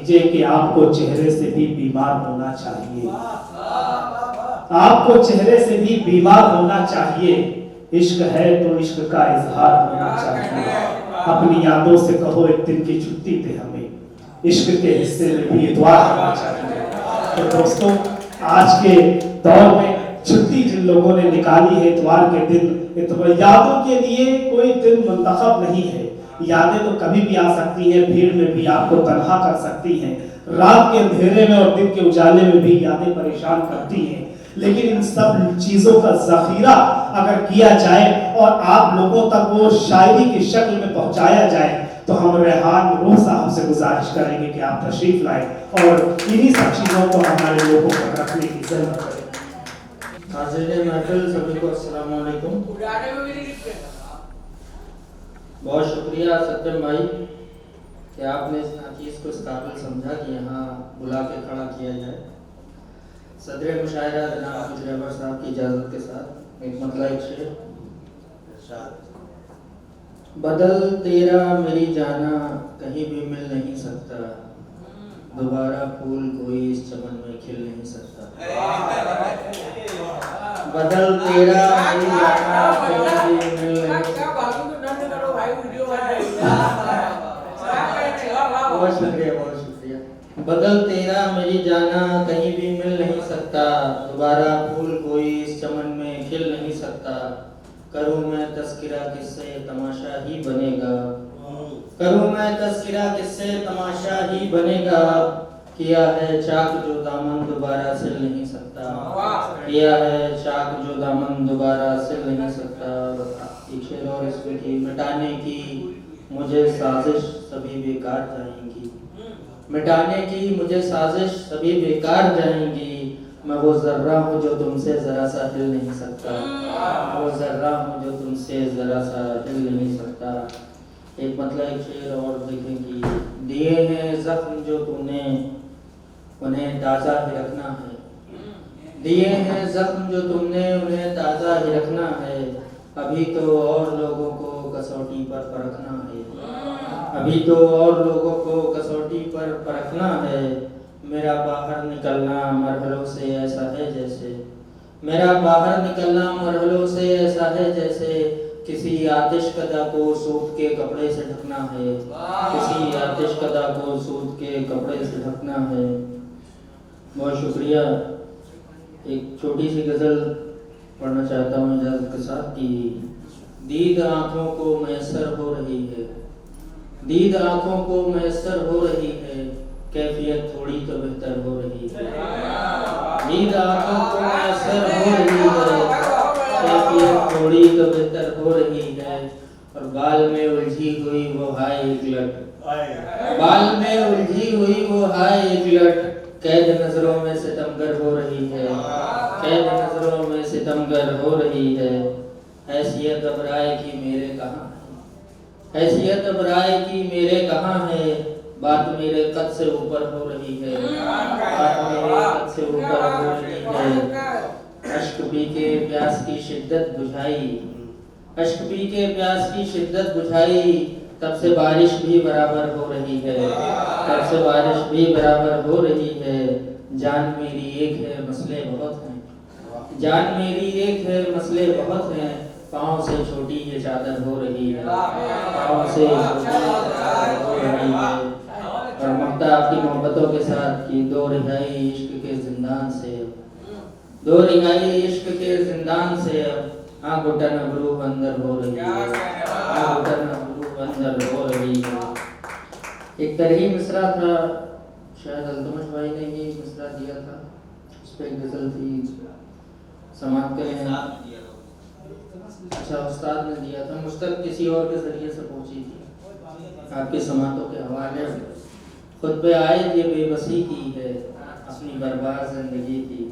بھیجے کہ آپ کو چہرے سے بھی بیمار ہونا چاہیے، آپ کو چہرے سے بھی بیمار ہونا چاہیے، عشق ہے تو عشق کا اظہار ہونا چاہیے، اپنی یادوں سے کہو ایک دن کی چھٹی پہ ہمیں، عشق کے حصے میں بھی اتوار ہونا چاہیے۔ تو دوستوں، آج کے دور میں چھٹی جن لوگوں نے نکالی ہے اتوار کے دن، یادوں کے لیے کوئی دن منتخب نہیں ہے، یادیں تو کبھی بھی آ سکتی ہیں، بھیڑ میں بھی آپ کو تنہا کر سکتی ہیں، رات کے اندھیرے میں اور دن کے اجالے میں بھی یادیں پریشان کرتی ہیں، لیکن ان سب چیزوں کا ذخیرہ اگر کیا جائے اور آپ لوگوں تک وہ شاعری کی شکل میں پہنچایا جائے تو ہم ریحان روح صاحب سے گزارش کریں گے کہ آپ تشریف لائیں اور انہی سب چیزوں کو ہمارے لوگوں تک رکھنے کی ضرورت ہے۔ حاضرین محفل سبھی کو السلام علیکم۔ بہت شکریہ ستم بھائی کہ آپ نے اس ناچیز کو اس قابل سمجھا کہ یہاں بلا کے کھڑا کیا جائے۔ صدر مشاعرہ جناب مجربر صاحب کی اجازت کے ساتھ ایک مطلع ایک شعر۔ بدل تیرا میری جانا کہیں بھی مل نہیں سکتا، دوبارہ پھول کوئی اس چمن میں کھل نہیں سکتا۔ بدل تیرا میری جانا کہیں بھی مل نہیں سکتا۔ بہت شکریہ، بہت شکریہ۔ بدل تیرا میری جانا کہیں بھی مل نہیں سکتا، دوبارہ پھول کوئی اس چمن میں کھل نہیں سکتا۔ کروں میں تذکرہ کس سے تماشا ہی بنے گا، کروں میں تذکرہ کس سے تماشا ہی بنے گا۔ کیا ہے چاک جو دامن دوبارہ سل نہیں سکتا، کیا ہے چاک جو دامن دوبارہ سل نہیں سکتا۔ ایک شعر اور اس میں کہ مٹانے کی مجھے سازش سبھی بیکار جائیں گی، مٹانے کی مجھے سازش سبھی بیکار جائیں گی۔ میں وہ ذرہ ہوں جو تم سے ذرا سا ہل نہیں سکتا، وہ ذرہ ہوں جو تم سے ذرا سا ہل نہیں سکتا۔ ایک مطلب ایک شعر اور دیکھیں کہ دیے ہیں زخم جو تم نے انہیں تازہ ہی رکھنا ہے، دیے ہیں زخم جو تم نے انہیں تازہ ہی رکھنا ہے۔ ابھی تو اور لوگوں کو کسوٹی پر پرکھنا ہے، ابھی تو اور لوگوں کو کسوٹی پر پرکھنا ہے۔ میرا باہر نکلنا مرحلوں سے ایسا ہے جیسے، میرا باہر نکلنا مرحلوں سے ایسا ہے جیسے کسی آتش کدہ کو سوت کے کپڑے سے ڈھکنا ہے، کسی آتش کدہ کو سوت کے کپڑے سے ڈھکنا ہے۔ بہت شکریہ۔ ایک چھوٹی سی غزل پڑھنا چاہتا ہوں اجازت کے ساتھ کہ دید آنکھوں کو میسر ہو رہی ہے، دید آنکھوں کو میسر ہو رہی ہے، کیفیت تھوڑی تو بہتر ہو رہی ہے۔ دید آنکھوں کو میسر ہو رہی ہے، کیفیت تھوڑی تو بہتر ہو رہی ہے۔ اور بال میں الجھی ہوئی وہ ہائے ایک لٹ، بال میں الجھی ہوئی وہ ہائے ایک لٹ، قید نظروں میں ستمگر ہو رہی ہے، قید نظروں میں ستمگر ہو رہی ہے۔ حیثیت اب رائے کی میرے کہاں ہے، حیثیت اب رائے کی میرے کہاں ہے، بات میرے قد سے اوپر ہو رہی ہے، بات میرے قد سے اوپر ہو رہی ہے۔ اشک پی کے پیاس کی شدت بجھائی، اشک پی کے پیاس کی شدت بجھائی، تب سے بارش بھی برابر ہو رہی ہے، تب سے بارش بھی برابر ہو رہی ہے۔ جان میری ایک ہے مسئلے بہت ہیں، جان میری ایک ہے مسئلے بہت ہیں، پاؤں سے چھوٹی یہ چادر ہو رہی ہے، پاؤں سے چھوٹی یہ چادر ہو رہی ہے۔ اور ممتا آپ کی محبتوں کے ساتھ کی دو رہائی عشق کے زندان سے، دو رہائی عشق کے زندان سے، آنکھ اٹھن ابرو اندر ہو رہی ہے، آنکھ اٹھن ابرو اندر ہو رہی ہے۔ ایک ترہی مصرع تھا، شاید التمش بھائی نے یہ مصرع دیا تھا، اس پہ ایک غزل تھی، سماعت کریں۔ اچھا استاد نے دیا تھا، مجھ تک کسی اور کے ذریعے سے پہنچی تھی، آپ کی سماعتوں کے حوالے۔ خود پہ عائد یہ بے بسی کی ہے، اپنی برباد زندگی کی،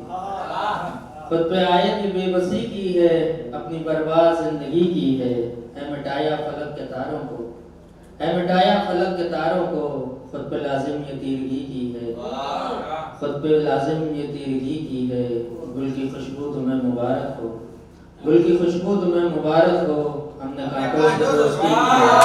خود پہ عائد یہ بے بسی کی ہے، اپنی برباد زندگی کی ہے۔ اے مٹایا فلک کے تاروں کو، اے مٹایا فلک کے تاروں کو، خود پہ لازم یہ تیرگی کی ہے، خود پہ لازم یہ تیرگی کی ہے۔ گل کی خوشبو تمہیں مبارک ہو، گل کی خوشبو تمہیں مبارک ہو، ہم نے کانٹوں سے دوستی کی ہے۔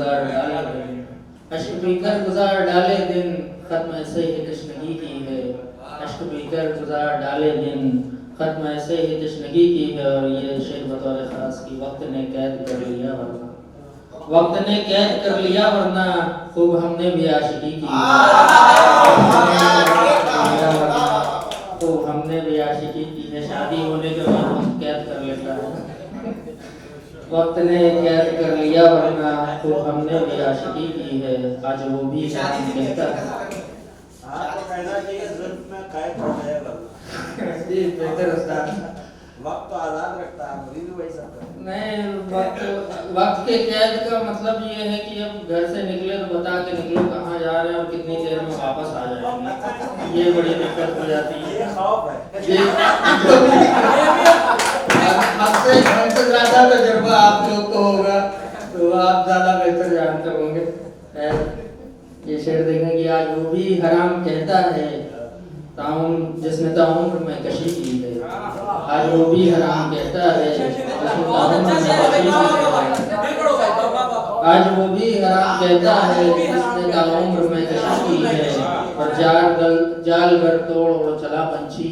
گزار ڈالے دن، اشک پی کر گزار ڈالے دن، ختم ایسے ہی تشنگی کی ہے، اشک پی کر گزار ڈالے دن، ختم ایسے ہی تشنگی کی ہے۔ اور یہ شعر بطور خاص کی وقت نے قید کر لیا ورنہ، وقت نے قید کر لیا ورنہ خوب ہم نے بھی عاشقی کی ہے، خوب ہم نے بھی عاشقی کی ہے۔ شادی ہونے کے بعد وقت قید کر لیتا ہے، وقت نے قید کر لیا ورنہ خوب ہم نے بھی عاشقی کی ہے۔ آج وہ بھی حرام کہتا ہے، آپ کو کہنا چاہیے ظلم میں قید ہو جائے گا۔ جی بہتر استاد، وقت تو آزاد رکھتا ہے، مریض بھی وہی سب کرتا ہے۔ نہیں، وقت کے قید کا مطلب یہ ہے کہ اب گھر سے نکلے تو بتا کے نکلو کہاں جا رہے ہیں اور کتنی دیر میں واپس آ جائیں گے، یہ بڑی دقت ہو جاتی ہے۔ یہ خوف ہے۔ اب سے ہم سے زیادہ تجربہ آپ لوگ کو ہوگا تو آپ زیادہ بہتر جانتے ہوں گے۔ یہ شعر دیکھیں کہ آج وہ بھی حرام کہتا ہے جس نے تعمر میں کشی کی ہے، آج وہ بھی حرام کہتا ہے جس نے تعمر میں کشی کی ہے، آج وہ بھی حرام کہتا ہے جس نے تعمر میں کشی کی ہے۔ اور جال گھر توڑ اڑ چلا پنچھی،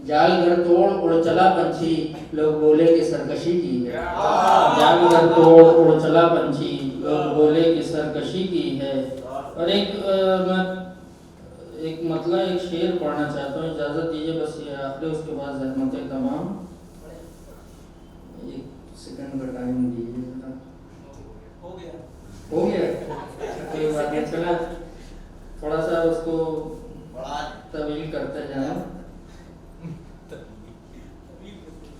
جال گھر توڑ اڑ چلا پنچھی، لوگ بولے کہ سرکشی کی ہے، جال گھر توڑ اڑ چلا پنچھی، لوگ بولے کہ سرکشی کی ہے۔ اور ایک مطلب ایک شعر پڑھنا چاہتا ہوں، اجازت دیجیے بس یہ آخری، اس کے بعد زحمتیں تمام۔ ایک سیکنڈ کا ٹائم دیجیے، ہو گیا کوئی بات نہیں، چلا تھوڑا سا اس کو طویل کرتے جائیں۔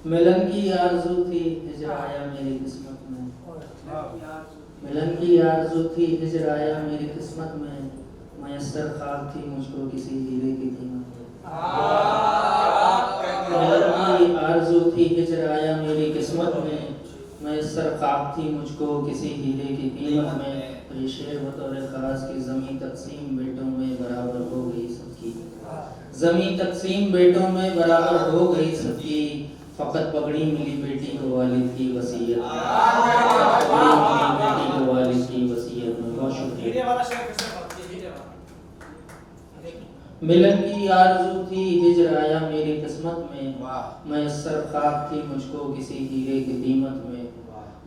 ملن کی آرزو تھی ہجر آیا میری قسمت میں، ملن کی آرزو تھی ہجر آیا میری قسمت میں، میسر خواب تھی مجھ کو کسی ہیرے کی قیمت میں، ملن کی آرزو تھی ہجر آیا میری قسمت میں، میسر خواب تھی مجھ کو کسی ہیرے کی قیمت میں۔ اور یہ شعر بطور خاص کی زمین تقسیم بیٹوں میں برابر ہو گئی سب کی، زمین تقسیم بیٹوں میں برابر ہو گئی سب کی، فقط پگڑی ملی بیٹی کو والد کی وصیت میں، پگڑی ملی بیٹی کو والد کی وصیت میں۔ بہت شکریہ۔ ملن کی آرزو تھی ہجر آیا میری قسمت میں، میسر خواب تھی مجھ کو کسی ہیرے کی قیمت میں،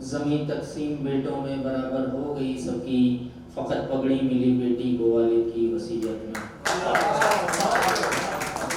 زمین تقسیم بیٹوں میں برابر ہو گئی سب کی، فقط پگڑی ملی بیٹی کو والد کی وصیت میں۔